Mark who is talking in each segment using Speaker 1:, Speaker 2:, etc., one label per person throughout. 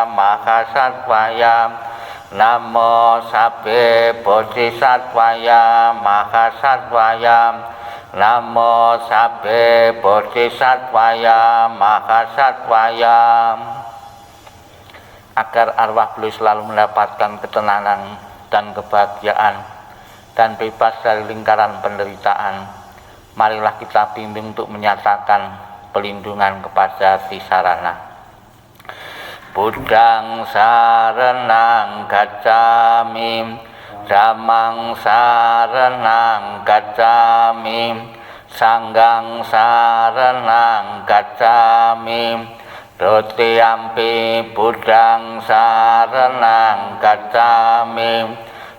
Speaker 1: Mahasatwaya. Namo Sabbe Bodhisattvaya Mahasattvaya. Namo Sabbe Bodhisattvaya Mahasattvaya. Agar arwah beliau selalu mendapatkan ketenangan dan kebahagiaan dan bebas dari lingkaran penderitaan, marilah kita bimbing untuk menyatakan pelindungan kepada Tisarana. Buddhang saranang gacchami, dhammang saranang gacchami, sanghang saranang gacchami, dutiyampi buddhang saranang gacchami,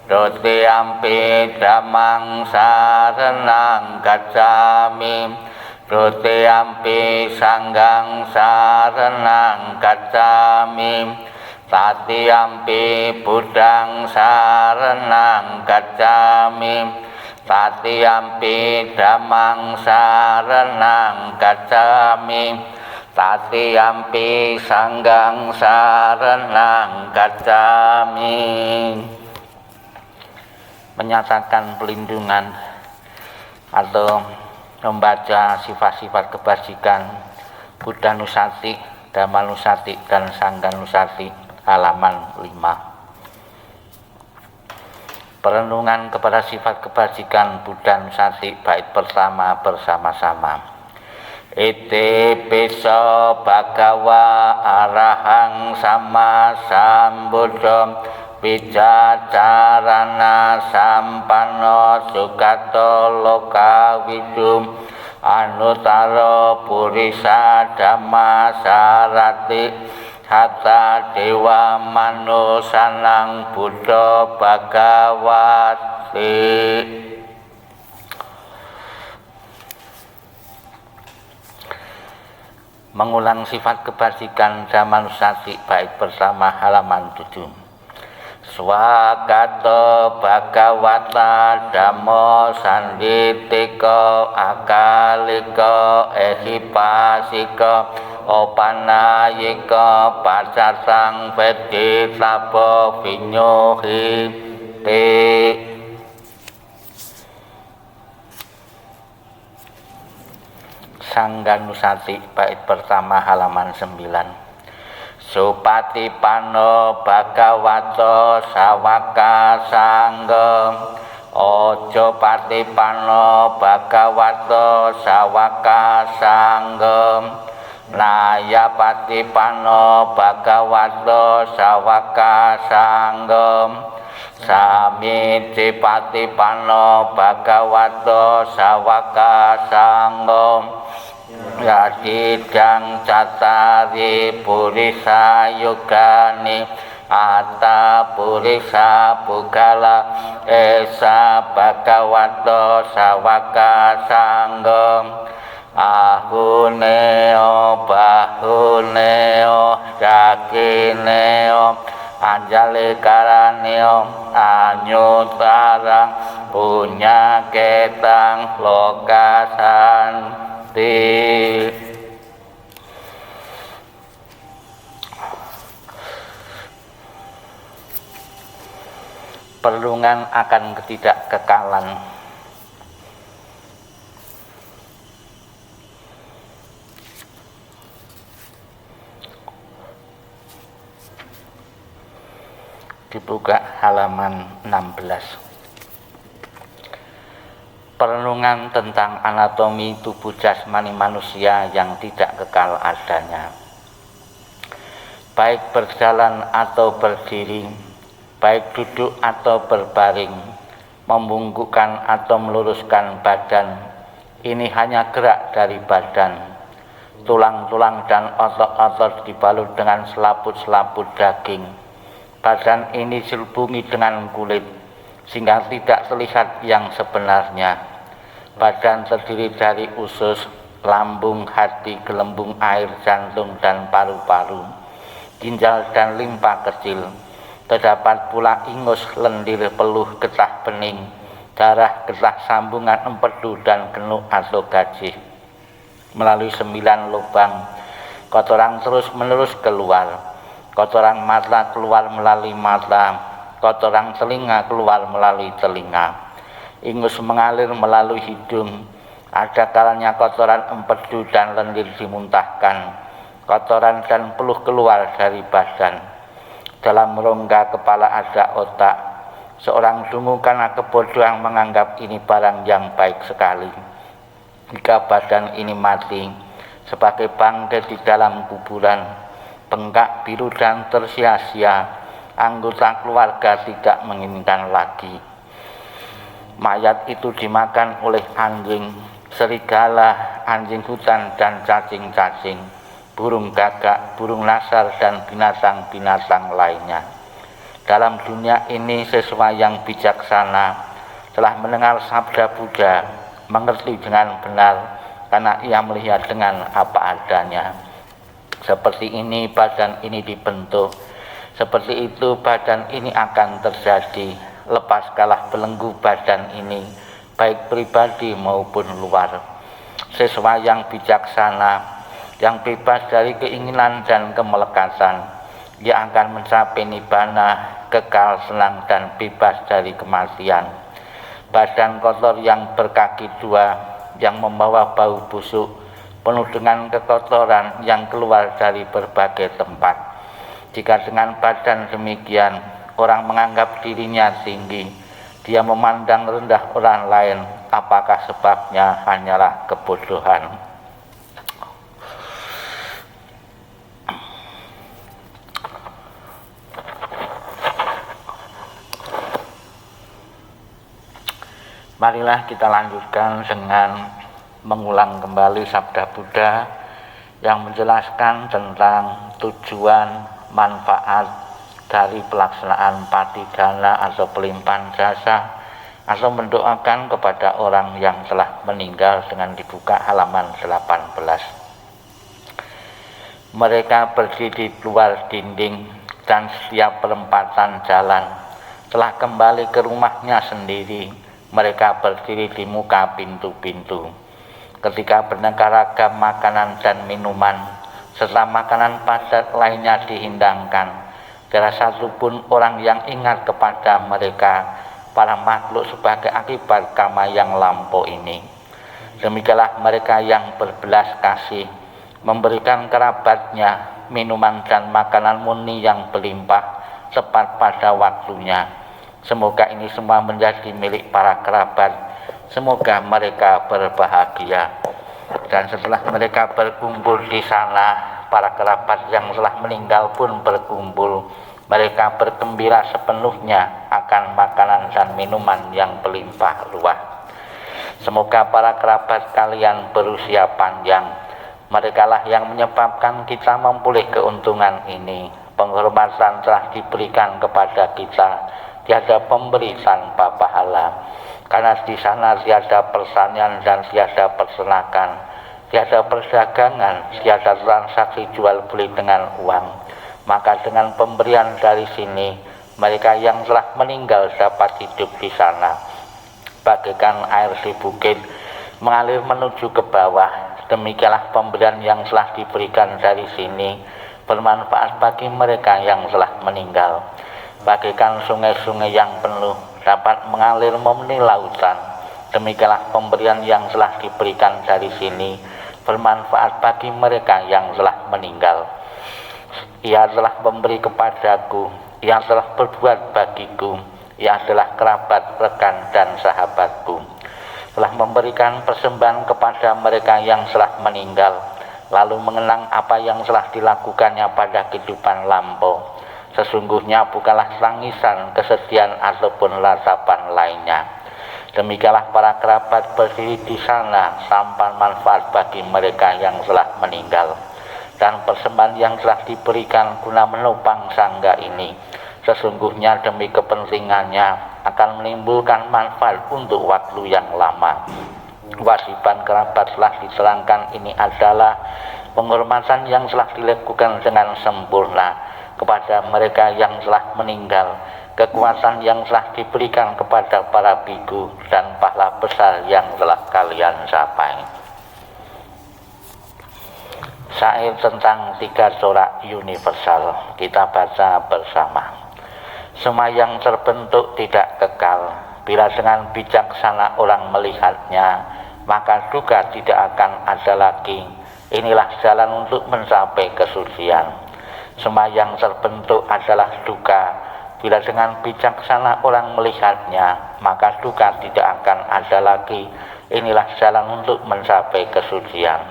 Speaker 1: dutiyampi dhammang saranang gacchami, dutiyampi sanghang saranang gacchami, tatiyampi buddhang saranang gacchami, tatiyampi dhammang saranang gacchami, tatiyampi sanghang saranang gacchami. Menyatakan pelindungan atau membaca sifat-sifat kebajikan Buddha Nusati, Dhamma Nusati, dan Sangha Nusati, halaman 5. Perenungan kepada sifat kebajikan Buddha Nusati, bait pertama bersama-sama. Iti piso bhagawa arahang sama sambuddha Wijacarana sampanno sugato lokawidum anutaro purisa dhamma sarati hatta dewa manusanang buddha bhagawati. Mengulang sifat kebajikan Dhammanusati, bait pertama halaman 7. Swagato bhagawata dhammo sanditiko akaliko ehipasiko opanayiko pasasang vedi tabo vinyohi te. Sangha Nusati, bait pertama halaman 9. Supatipanno bhagavato sawaka sangha, ojo patipanno bhagavato sawaka sangha, naya patipanno bhagavato sawaka sangha, samiti patipanno bhagavato sawaka sangha, yadidang catari purisa yugani atta purisa pugala esa bhagavato sawaka sangha, ahuneo bahuneo dakineo anjali karaneo anyutarang punya ketang lokasan. Perlungan akan ketidakkekalan. Dibuka halaman 16. Perenungan tentang anatomi tubuh jasmani manusia yang tidak kekal adanya, baik berjalan atau berdiri, baik duduk atau berbaring, membungkukkan atau meluruskan badan. Ini hanya gerak dari badan. Tulang-tulang dan otot-otot dibalut dengan selaput-selaput daging. Badan ini diselubungi dengan kulit, sehingga tidak terlihat yang sebenarnya. Badan terdiri dari usus, lambung, hati, gelembung air, jantung, dan paru-paru, ginjal dan limpa kecil. Terdapat pula ingus, lendir, peluh, getah bening, darah, getah sambungan empedu, dan genuk atau gajih. Melalui 9 lubang, kotoran terus-menerus keluar. kotoran mata keluar melalui mata, kotoran telinga keluar melalui telinga. Ingus mengalir melalui hidung, ada kalanya kotoran empedu dan lendir dimuntahkan, kotoran dan peluh keluar dari badan. Dalam rongga kepala ada otak. Seorang dungu karena kebodohan menganggap ini barang yang baik sekali. Jika badan ini mati, sebagai bangkai di dalam kuburan, bengkak biru dan tersia-sia, anggota keluarga tidak menginginkan lagi. Mayat itu dimakan oleh anjing, serigala, anjing hutan dan cacing-cacing, burung gagak, burung nasar dan binatang-binatang lainnya. Dalam dunia ini siswa yang bijaksana telah mendengar sabda Buddha, mengerti dengan benar karena ia melihat dengan apa adanya. Seperti ini badan ini dibentuk, seperti itu badan ini akan terjadi. Lepaskalah belenggu badan ini, baik pribadi maupun luar. Siswa yang bijaksana, yang bebas dari keinginan dan kemelekatan, dia akan mencapai nibbana, kekal, senang dan bebas dari kematian. Badan kotor yang berkaki dua, yang membawa bau busuk, penuh dengan kekotoran yang keluar dari berbagai tempat. Jika dengan badan demikian, orang menganggap dirinya tinggi, dia memandang rendah orang lain, apakah sebabnya hanyalah kebodohan. Marilah kita lanjutkan dengan mengulang kembali sabda Buddha yang menjelaskan tentang tujuan manfaat dari pelaksanaan patidana atau pelimpahan jasa, atau mendoakan kepada orang yang telah meninggal dengan dibuka halaman 18. Mereka berdiri di luar dinding dan setiap perempatan jalan telah kembali ke rumahnya sendiri. Mereka berdiri di muka pintu-pintu. Ketika bernegara ragam makanan dan minuman, serta makanan padat lainnya dihidangkan, tiada satupun orang yang ingat kepada mereka, para makhluk sebagai akibat karma yang lampau ini. Demikianlah mereka yang berbelas kasih, memberikan kerabatnya minuman dan makanan murni yang berlimpah, tepat pada waktunya. Semoga ini semua menjadi milik para kerabat. Semoga mereka berbahagia. Dan setelah mereka berkumpul di sana, para kerabat yang telah meninggal pun berkumpul. Mereka bergembira sepenuhnya akan makanan dan minuman yang berlimpah ruah. Semoga para kerabat kalian berusia panjang. Merekalah yang menyebabkan kita memperoleh keuntungan ini. Penghormatan telah diberikan kepada kita. Tiada pemberi tanpa pahala, karena di sana tiada persanian dan tiada persenakan, tiada perdagangan, tiada transaksi jual beli dengan uang. Maka dengan pemberian dari sini, mereka yang telah meninggal dapat hidup di sana. Bagaikan air di bukit mengalir menuju ke bawah, demikianlah pemberian yang telah diberikan dari sini bermanfaat bagi mereka yang telah meninggal. Bagaikan sungai-sungai yang penuh dapat mengalir memenuhi lautan, demikianlah pemberian yang telah diberikan dari sini bermanfaat bagi mereka yang telah meninggal. Ia telah memberi kepadaku, ia telah berbuat bagiku, ia adalah kerabat, rekan dan sahabatku. Telah memberikan persembahan kepada mereka yang telah meninggal, lalu mengenang apa yang telah dilakukannya pada kehidupan lampau. Sesungguhnya bukanlah tangisan, kesedihan ataupun ratapan lainnya. Demikianlah para kerabat berdiri di sana sampai manfaat bagi mereka yang telah meninggal. Dan persembahan yang telah diberikan guna menopang sangga ini, sesungguhnya demi kepentingannya akan menimbulkan manfaat untuk waktu yang lama. Kewajiban kerabat telah diterangkan ini adalah penghormatan yang telah dilakukan dengan sempurna kepada mereka yang telah meninggal, kekuatan yang telah diberikan kepada para biku, dan pahala besar yang telah kalian capai. Syair tentang 3 corak universal kita baca bersama. Semayang terbentuk tidak kekal, bila dengan bijaksana orang melihatnya, maka duka tidak akan ada lagi. Inilah jalan untuk mencapai kesucian. Semayang terbentuk adalah duka, bila dengan bijaksana orang melihatnya, maka duka tidak akan ada lagi. Inilah jalan untuk mencapai kesucian.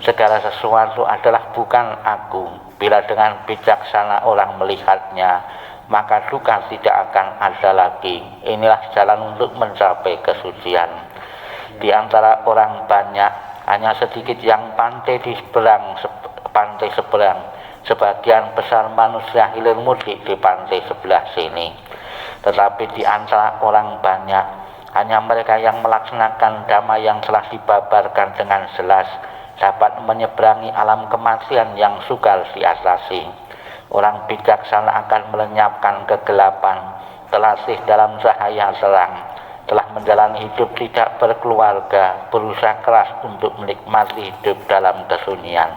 Speaker 1: Segala sesuatu adalah bukan aku, bila dengan bijaksana orang melihatnya, maka duka tidak akan ada lagi. Inilah jalan untuk mencapai kesucian. Di antara orang banyak, hanya sedikit yang pantai seberang. Sebagian besar manusia hilir mudik di pantai sebelah sini. Tetapi di antara orang banyak, hanya mereka yang melaksanakan dhamma yang telah dibabarkan dengan jelas dapat menyeberangi alam kematian yang sukar diatasi. Orang bijaksana akan melenyapkan kegelapan, terlatih dalam cahaya terang, telah menjalani hidup tidak berkeluarga, berusaha keras untuk menikmati hidup dalam kesunyian.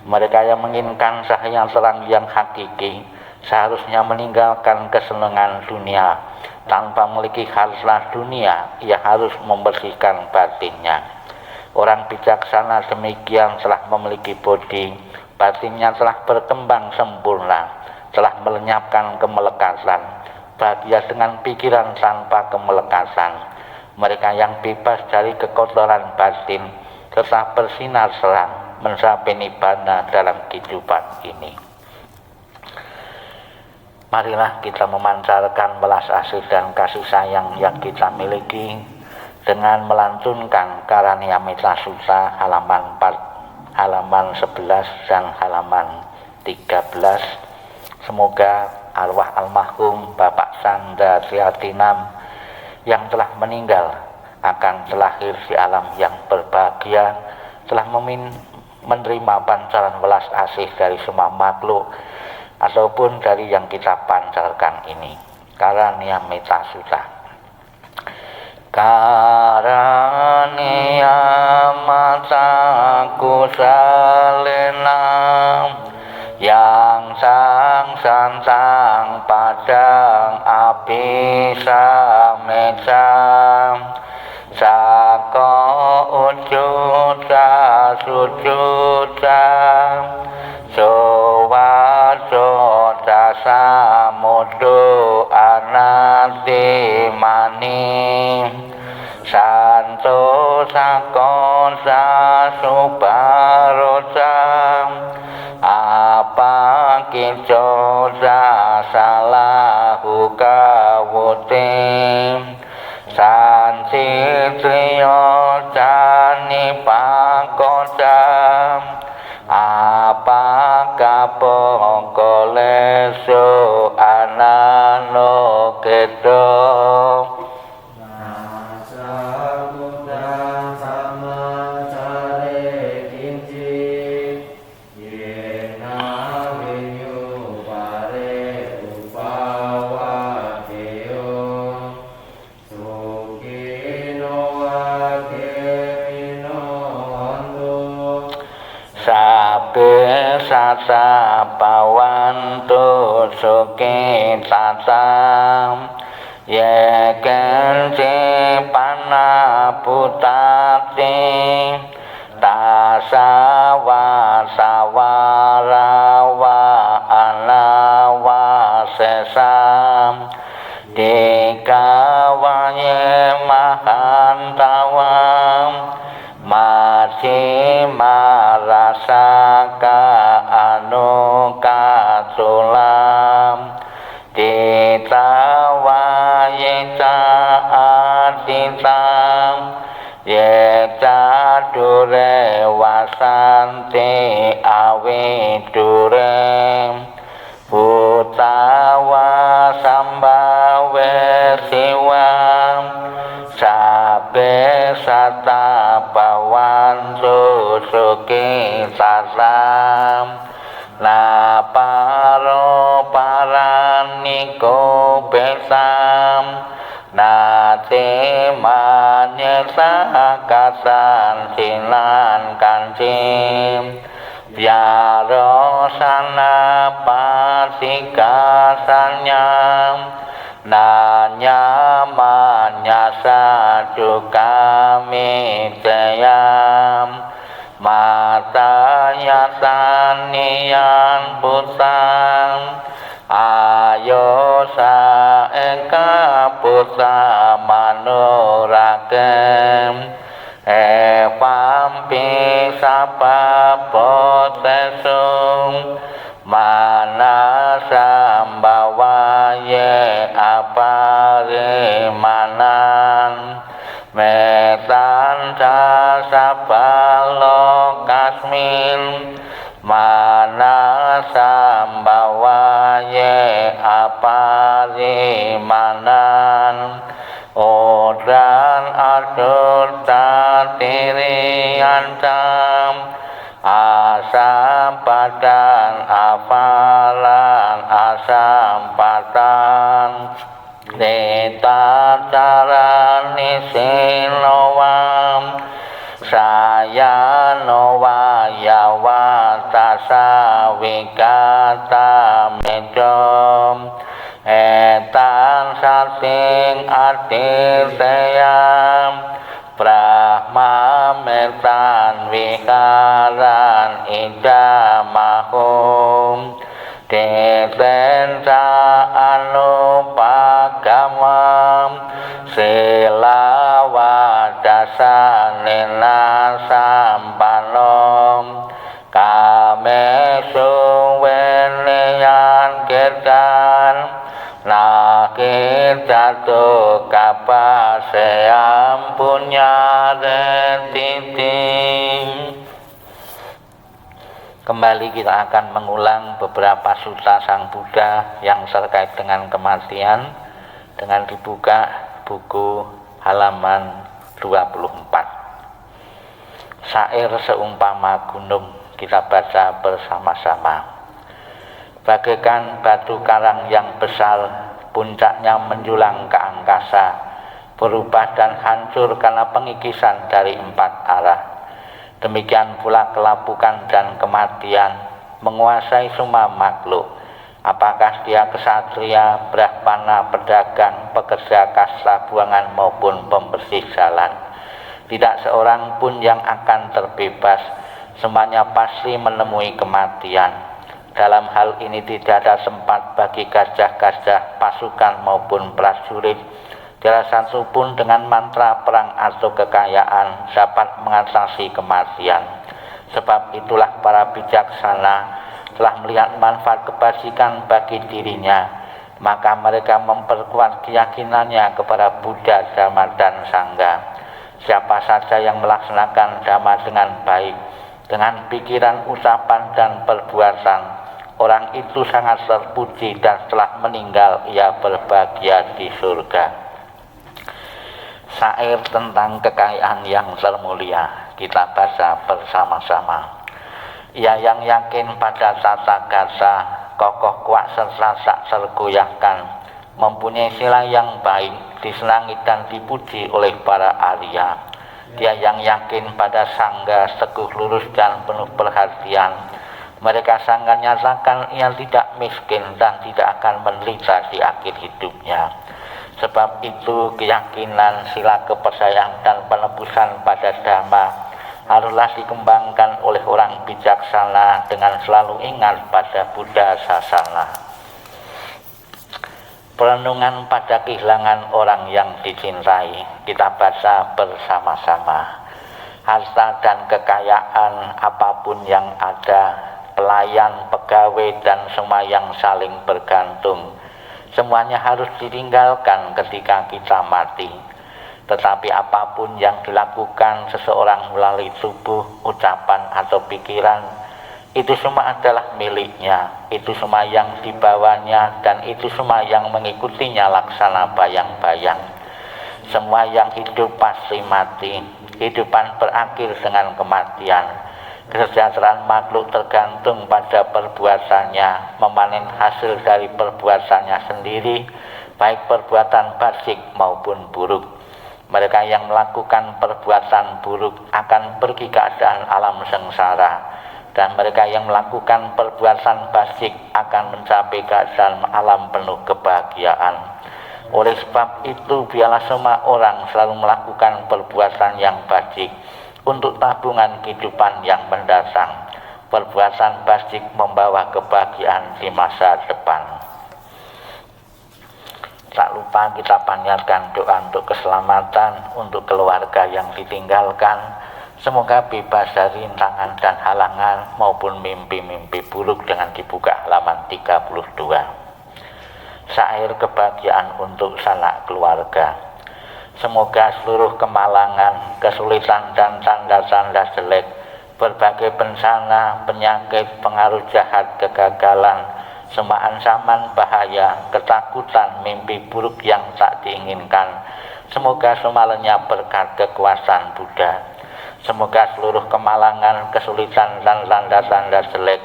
Speaker 1: Mereka yang menginginkan cahaya terang yang hakiki seharusnya meninggalkan kesenangan dunia. Tanpa memiliki harta dunia, ia harus membersihkan batinnya. Orang bijaksana demikian telah memiliki bodi, batinnya telah berkembang sempurna, telah melenyapkan kemelekatan, bahagia dengan pikiran tanpa kemelekatan. Mereka yang bebas dari kekotoran batin, tetap bersinar terang, mencapai nibbana dalam kehidupan ini. Marilah kita memancarkan belas asih dan kasih sayang yang kita miliki dengan melantunkan Karaniamita Sutta halaman 11 dan halaman 13. Semoga arwah almarhum Bapak Sanda Triatinam yang telah meninggal akan terlahir di alam yang berbahagia, telah menerima pancaran belas asih dari semua makhluk ataupun dari yang kita pancarkan ini. Karaniamita Sutta. Karaniamita kusalena yang sang santang padang abisa meja sako ujuta sujuta sowajoda samudu anatimani santo sakonsa subarosa apa kicosa salahu kawutim santi triyo jani pakodam apa kapokoleso anano kedo sata pawantu suki tatam yeken cipana putati tasawa sawarawa anawa sesam dikawaye mahantawam Mati marasaka anukatulam ditawayita aditam yeta dure wasanti awidure utawa sambawe siwam sabe sata pawantu suki satam na paro paraniko besam na temanya sakasan sinan kancim sikasanya nanyamanya satu kami teyam matanya sanian pusang ayo saengka pusa manurakem pampi sapa potesung mana sambawaye aparimanan metan sapa lokasmin mana sambawaye aparimanan odran atur tatiri ancam asam padan apalan asam padan neta carani sinowam saya nowa yawa tasa wikata medom etan sating atir teyam Brahma metan wikaran idamahum detensa anupagamam silawadasana sampanom kame suwenian ketan nakit jatuh kapaseam punya titik. Kembali kita akan mengulang beberapa sutta Sang Buddha yang terkait dengan kematian dengan dibuka buku halaman 24. Syair seumpama gunung kita baca bersama-sama. Bagaikan batu karang yang besar, puncaknya menjulang ke angkasa, berubah dan hancur karena pengikisan dari 4 arah. Demikian pula kelapukan dan kematian menguasai semua makhluk. Apakah dia kesatria, brahmana, pedagang, pekerja kasta buangan maupun pembersih jalan. Tidak seorang pun yang akan terbebas, semuanya pasti menemui kematian. Dalam hal ini tidak ada tempat bagi gajah-gajah, pasukan maupun prajurit. Tidak satu pun dengan mantra perang atau kekayaan dapat mengatasi kematian. Sebab itulah para bijaksana telah melihat manfaat kebajikan bagi dirinya, maka mereka memperkuat keyakinannya kepada Buddha, Dhamma, dan Sangha. Siapa saja yang melaksanakan Dhamma dengan baik, dengan pikiran, ucapan, dan perbuatan, orang itu sangat terpuji dan setelah meninggal ia berbahagia di surga. Syair tentang kekayaan yang termulia kita baca bersama-sama. Ia yang yakin pada tata gata, kokoh kuat serta tak tergoyahkan, mempunyai sila yang baik, disenangi dan dipuji oleh para Arya. Dia yang yakin pada Sangha, teguh lurus dan penuh perhatian. Mereka sangka nyatakan ia tidak miskin dan tidak akan menderita di akhir hidupnya. Sebab itu keyakinan, sila kepercayaan dan penebusan pada Dhamma haruslah dikembangkan oleh orang bijaksana dengan selalu ingat pada Buddha Sasana. Perenungan pada kehilangan orang yang dicintai kita baca bersama-sama. Harta dan kekayaan apapun yang ada, pelayan, pegawai, dan semua yang saling bergantung, semuanya harus ditinggalkan ketika kita mati. Tetapi apapun yang dilakukan seseorang melalui tubuh, ucapan, atau pikiran, itu semua adalah miliknya, itu semua yang dibawanya, dan itu semua yang mengikutinya laksana bayang-bayang. Semua yang hidup pasti mati, kehidupan berakhir dengan kematian. Kesejahteraan makhluk tergantung pada perbuatannya, memanen hasil dari perbuatannya sendiri, baik perbuatan baik maupun buruk. Mereka yang melakukan perbuatan buruk akan pergi keadaan alam sengsara. dan mereka yang melakukan perbuatan fasik akan mencapai keadaan alam penuh kebahagiaan. Oleh sebab itu, biarlah semua orang selalu melakukan perbuatan yang fasik untuk tabungan kehidupan yang mendatang. Perbuatan fasik membawa kebahagiaan di masa depan. Tak lupa kita panjatkan doa untuk keselamatan untuk keluarga yang ditinggalkan. Semoga bebas dari rintangan dan halangan maupun mimpi-mimpi buruk dengan dibuka halaman 32. Syair kebahagiaan untuk sanak keluarga. Semoga seluruh kemalangan, kesulitan dan tanda-tanda jelek, berbagai bencana, penyakit, pengaruh jahat, kegagalan, semua ancaman bahaya, ketakutan, mimpi buruk yang tak diinginkan, semoga semua lenyap berkat kekuasaan Buddha. Semoga seluruh kemalangan, kesulitan dan tanda-tanda jelek,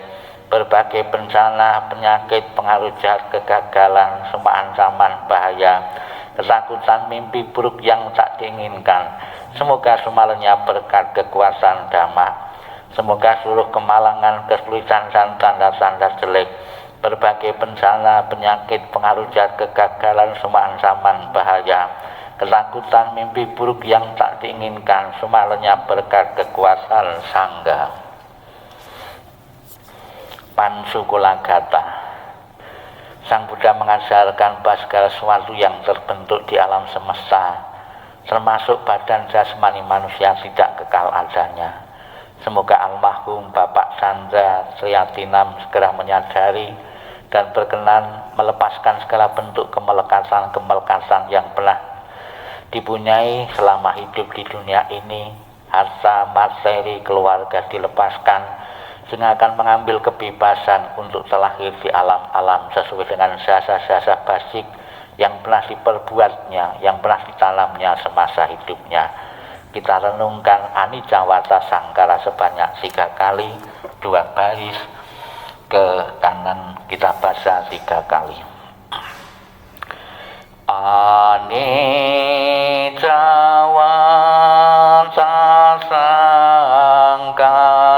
Speaker 1: berbagai bencana, penyakit, pengaruh jahat, kegagalan, semua ancaman bahaya, ketakutan, mimpi buruk yang tak diinginkan, semoga semua lenyap berkat kekuasaan Dhamma. Semoga seluruh kemalangan, kesulitan dan tanda-tanda jelek, berbagai bencana, penyakit, pengaruh jahat, kegagalan, semua ancaman bahaya, ketakutan, mimpi buruk yang tak diinginkan, semua lenyap berkat kekuasaan Sangha. Pansukulagata. Sang Buddha mengajarkan bahwa segala sesuatu yang terbentuk di alam semesta, termasuk badan jasmani manusia, tidak kekal adanya. Semoga almarhum Bapak Chandra Triatinam segera menyadari dan berkenan melepaskan segala bentuk kemelekatan yang pernah dipunyai selama hidup di dunia ini. Harta, materi, keluarga dilepaskan, sehingga akan mengambil kebebasan untuk terlahir di alam-alam sesuai dengan jasa-jasa basic yang pernah diperbuatnya, yang pernah ditanamnya semasa hidupnya. Kita renungkan Anicca Sangkara sebanyak 3 kali, 2 baris ke kanan kita baca 3 kali. Anicca Sangkara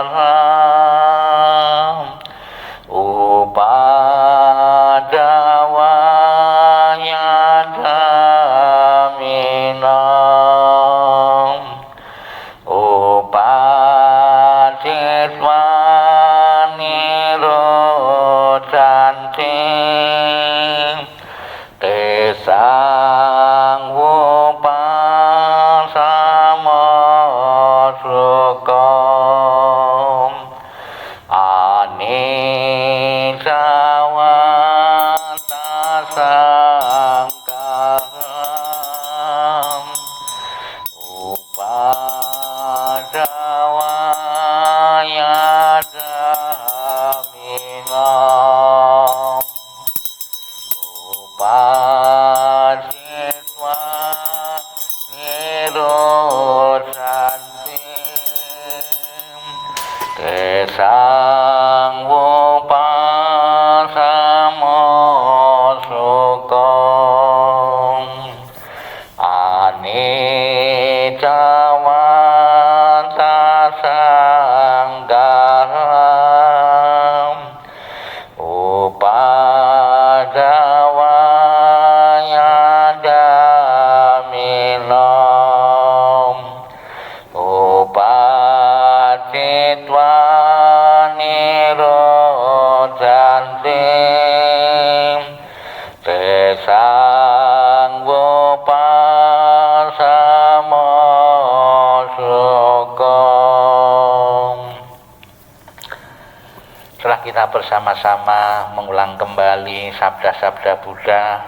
Speaker 1: Setelah kita bersama-sama mengulang kembali sabda-sabda Buddha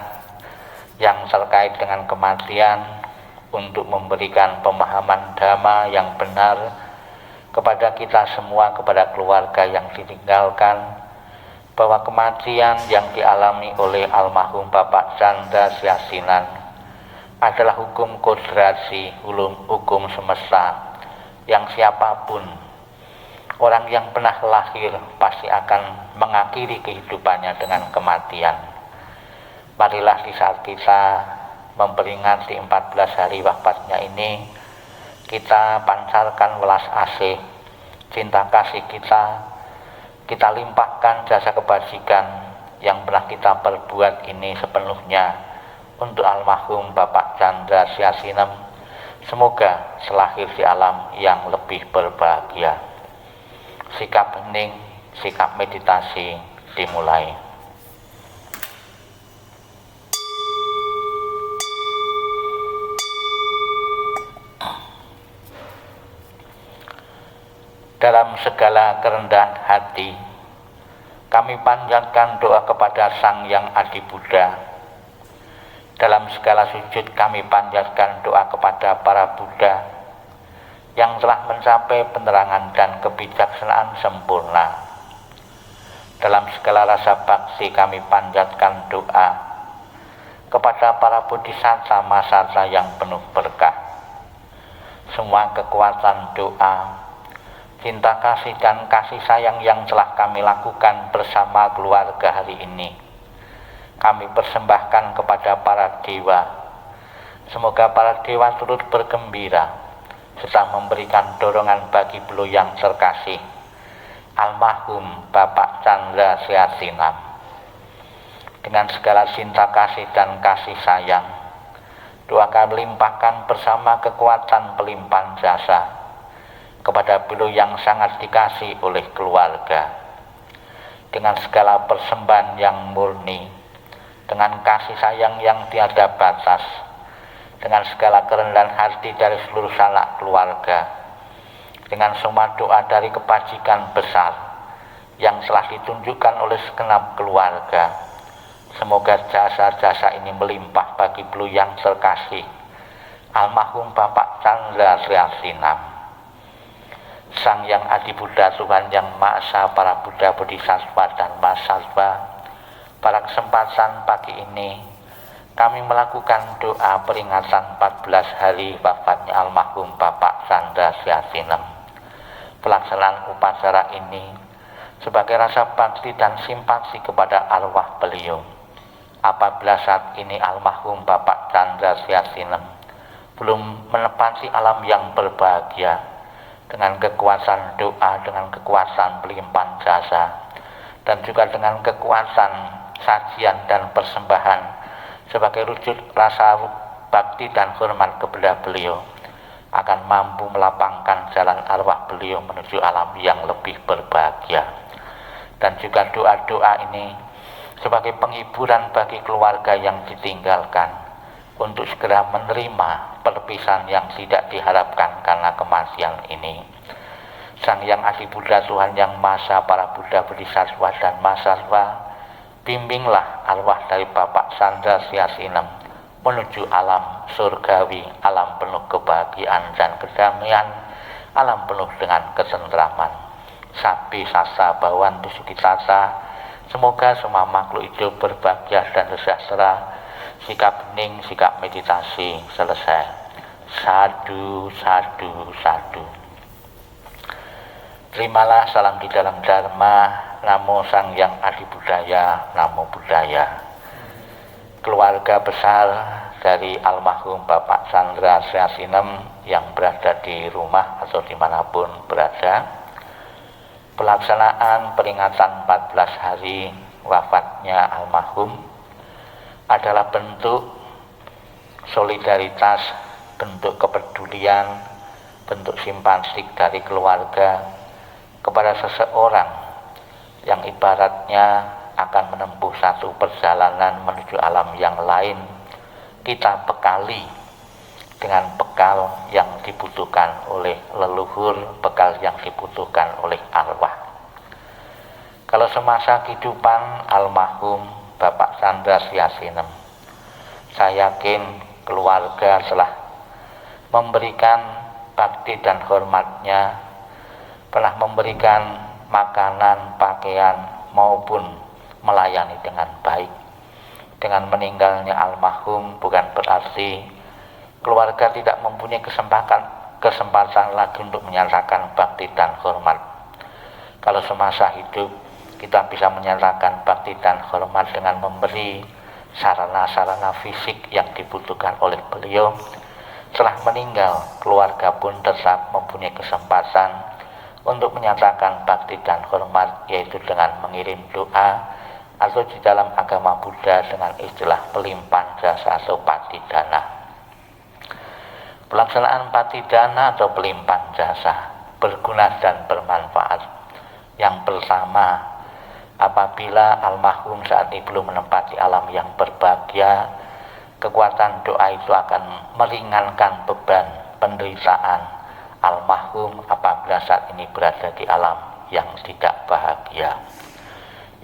Speaker 1: yang terkait dengan kematian untuk memberikan pemahaman Dhamma yang benar kepada kita semua, kepada keluarga yang ditinggalkan, bahwa kematian yang dialami oleh almarhum Bapak Chandra Triatinam adalah hukum kodrasi, hukum semesta, yang siapapun orang yang pernah lahir pasti akan mengakhiri kehidupannya dengan kematian. Marilah di saat kita memperingati 14 hari wafatnya ini, kita pancarkan welas asih, cinta kasih kita kita limpahkan jasa kebajikan yang pernah kita perbuat ini sepenuhnya untuk almarhum Bapak Chandra Siasinem. Semoga selahir di alam yang lebih berbahagia. Sikap hening, sikap meditasi dimulai. Dalam segala kerendahan hati, kami panjatkan doa kepada Sang Yang Adi Buddha. Dalam segala sujud kami panjatkan doa kepada para Buddha yang telah mencapai penerangan dan kebijaksanaan sempurna. Dalam segala rasa bakti kami panjatkan doa kepada para bodhisattva masata yang penuh berkah. Semua kekuatan doa, cinta kasih dan kasih sayang yang telah kami lakukan bersama keluarga hari ini, kami persembahkan kepada para dewa. Semoga para dewa turut bergembira serta memberikan dorongan bagi beliau yang terkasih, almarhum Bapak Chandra Siasinem. Dengan segala cinta kasih dan kasih sayang, doa kami limpahkan bersama kekuatan pelimpahan jasa kepada beliau yang sangat dikasih oleh keluarga. Dengan segala persembahan yang murni, dengan kasih sayang yang tiada batas, dengan segala kerendahan hati dari seluruh sanak keluarga, dengan semua doa dari kebajikan besar yang telah ditunjukkan oleh segenap keluarga, semoga jasa-jasa ini melimpah bagi beliau yang terkasih, almarhum Bapak Chandra Siasinem. Sang Yang Adi Buddha, Tuhan Yang Maha Esa, para Buddha, Bodhisattva dan Mahasiswa, pada kesempatan pagi ini kami melakukan doa peringatan 14 hari wafatnya almarhum Bapak Chandra Siasinem. Pelaksanaan upacara ini sebagai rasa bakti dan simpati kepada arwah beliau. Apabila saat ini almarhum Bapak Chandra Siasinem belum menepati alam yang berbahagia, dengan kekuatan doa, dengan kekuatan pelimpahan jasa, dan juga dengan kekuatan sajian dan persembahan sebagai wujud rasa bakti dan hormat kepada beliau, akan mampu melapangkan jalan arwah beliau menuju alam yang lebih berbahagia. Dan juga doa-doa ini sebagai penghiburan bagi keluarga yang ditinggalkan untuk segera menerima perpisahan yang tidak diharapkan karena kematian ini. Sang Yang Adi Buddha, Tuhan Yang Maha Esa, para Buddha, Bodhisattva dan Mahasiswa, bimbinglah arwah dari Bapak Chandra Siasinem menuju alam surgawi, alam penuh kebahagiaan dan kedamaian, alam penuh dengan ketentraman. Sabi sasa bawantu sukitasa, semoga semua makhluk hidup berbahagia dan sejahtera. Sikap hening, sikap meditasi selesai. Sadu, sadu, sadu. Terimalah salam di dalam Dharma. Namo Sang Yang Adi Buddhaya, Namo Buddhaya. Keluarga besar dari almarhum Bapak Chandra Siasinem yang berada di rumah atau dimanapun berada, pelaksanaan peringatan 14 hari wafatnya almarhum adalah bentuk solidaritas, bentuk kepedulian, bentuk simpatik dari keluarga kepada seseorang yang ibaratnya akan menempuh satu perjalanan menuju alam yang lain. Kita bekali dengan bekal yang dibutuhkan oleh leluhur, bekal yang dibutuhkan oleh arwah. Kalau semasa kehidupan almarhum Bapak Chandra Siasinem, saya yakin keluarga telah memberikan bakti dan hormatnya, telah memberikan makanan, pakaian maupun melayani dengan baik. Dengan meninggalnya almarhum bukan berarti keluarga tidak mempunyai kesempatan lagi untuk menyatakan bakti dan hormat. Kalau semasa hidup kita bisa menyatakan bakti dan hormat dengan memberi sarana-sarana fisik yang dibutuhkan oleh beliau. Setelah meninggal, keluarga pun tetap mempunyai kesempatan untuk menyatakan bakti dan hormat, yaitu dengan mengirim doa atau di dalam agama Buddha dengan istilah pelimpan jasa atau patidana. Pelaksanaan patidana atau pelimpan jasa berguna dan bermanfaat. Yang pertama, apabila almarhum saat ini belum menempati alam yang berbahagia, kekuatan doa itu akan meringankan beban penderitaan almarhum apabila saat ini berada di alam yang tidak bahagia.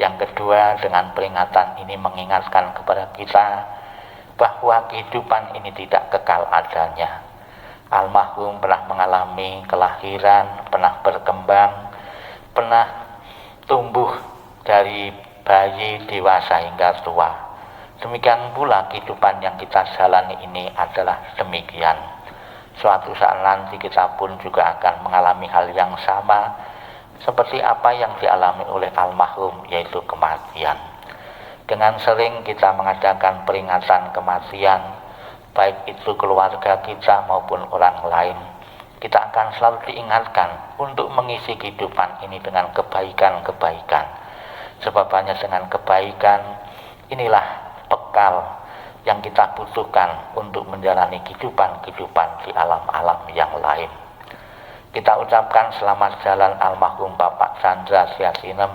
Speaker 1: Yang kedua, dengan peringatan ini mengingatkan kepada kita bahwa kehidupan ini tidak kekal adanya. Almarhum pernah mengalami kelahiran, pernah berkembang, pernah tumbuh dari bayi, dewasa hingga tua. Demikian pula kehidupan yang kita jalani ini adalah demikian. Suatu saat nanti kita pun juga akan mengalami hal yang sama seperti apa yang dialami oleh almarhum, yaitu kematian. Dengan sering kita mengadakan peringatan kematian, baik itu keluarga kita maupun orang lain, kita akan selalu diingatkan untuk mengisi kehidupan ini dengan kebaikan-kebaikan. Sebab hanya dengan kebaikan inilah bekal yang kita butuhkan untuk menjalani kehidupan di alam-alam yang lain. Kita ucapkan selamat jalan almarhum Bapak Chandra Siasinem.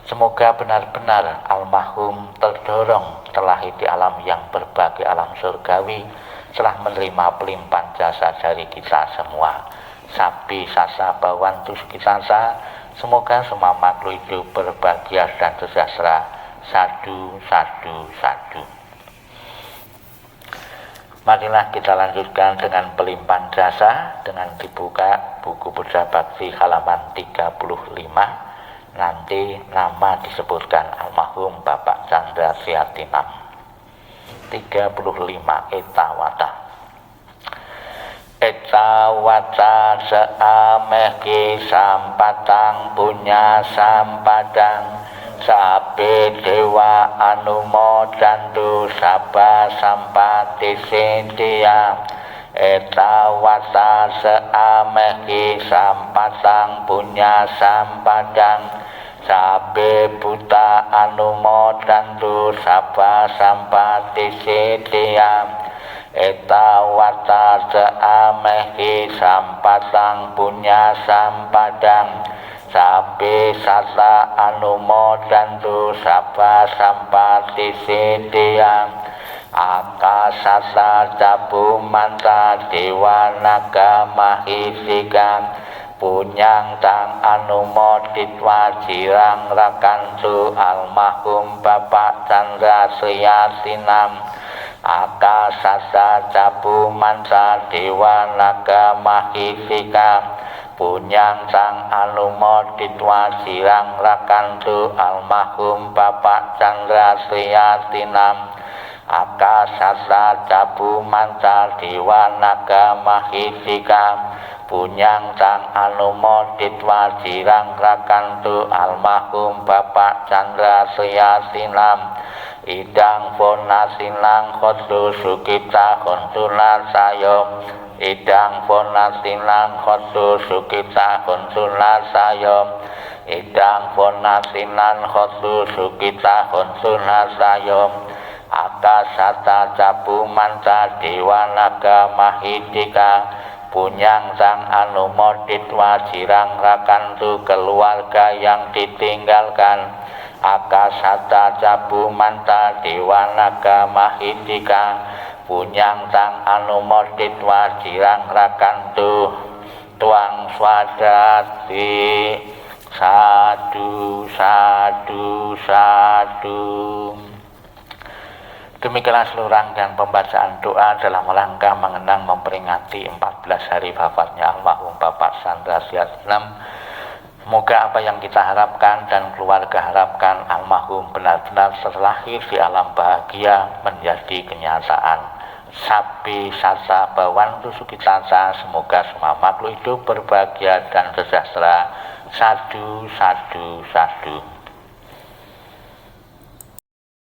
Speaker 1: Semoga benar-benar almarhum terdorong terlahir di alam yang berbagai alam surgawi setelah menerima pelimpahan jasa dari kita semua. Sabi sasa bawantu sukitasa, semoga semua makhluk hidup berbahagia dan sejahtera. Sadu, sadu, sadu. Marilah kita lanjutkan dengan pelimpahan jasa dengan dibuka buku Buddha Bhakti halaman 35. Nanti nama disebutkan almarhum Bapak Chandra Siatinam. 35 Etawata. Etawata seamehki sampatang punya sampadang, sabe dewa anumodantu sabba sampati sintiya. Etawata seamehki sampatang punya sampadang, sabe buta anumodantu sabba sampati sintiya. Etawata seamehki sampatang punya sampadang, sabe sasa anumodantu sabba sampati sintiya. Akasasa cabu manta dewa naga mahisika, punyang tang anumoditwa jirang rakantu almarhum Bapak Chandra Siatinam. Akasasa cabu manta dewa naga mahisika, punyang tang anumoditwa jirang rakantu almarhum Bapak Chandra Siatinam. Akasasa cabu manta dewa naga mahisika, punyang tang anumoditwa jirang rakantu almarhum Bapak Chandra Siatinam. Idang pona sinang khotu sukita khontuna sayom. Idang pona sinang khotu sukita khontuna sayom. Idang pona sinang khotu sukita khontuna sayom. Akasata cabu manta dewa naga mahidika, punyang sang anumoditwa jirang rakantu keluarga yang ditinggalkan. Akasata cabu manta dewa naga mahidika, punyang sang anumoditwa jirang rakantu tuang swadati. Sadu, sadu, sadu. Demikianlah seluruh rangkaian pembacaan doa dalam rangka mengenang memperingati 14 hari wafatnya almarhum Bapak Chandra Siatinam. Semoga apa yang kita harapkan dan keluarga harapkan almarhum benar-benar terlahir di alam bahagia menjadi kenyataan. Sabi sasa bawantu sukitasa, semoga semua makhluk hidup berbahagia dan sejahtera. Sadu, sadu, sadu.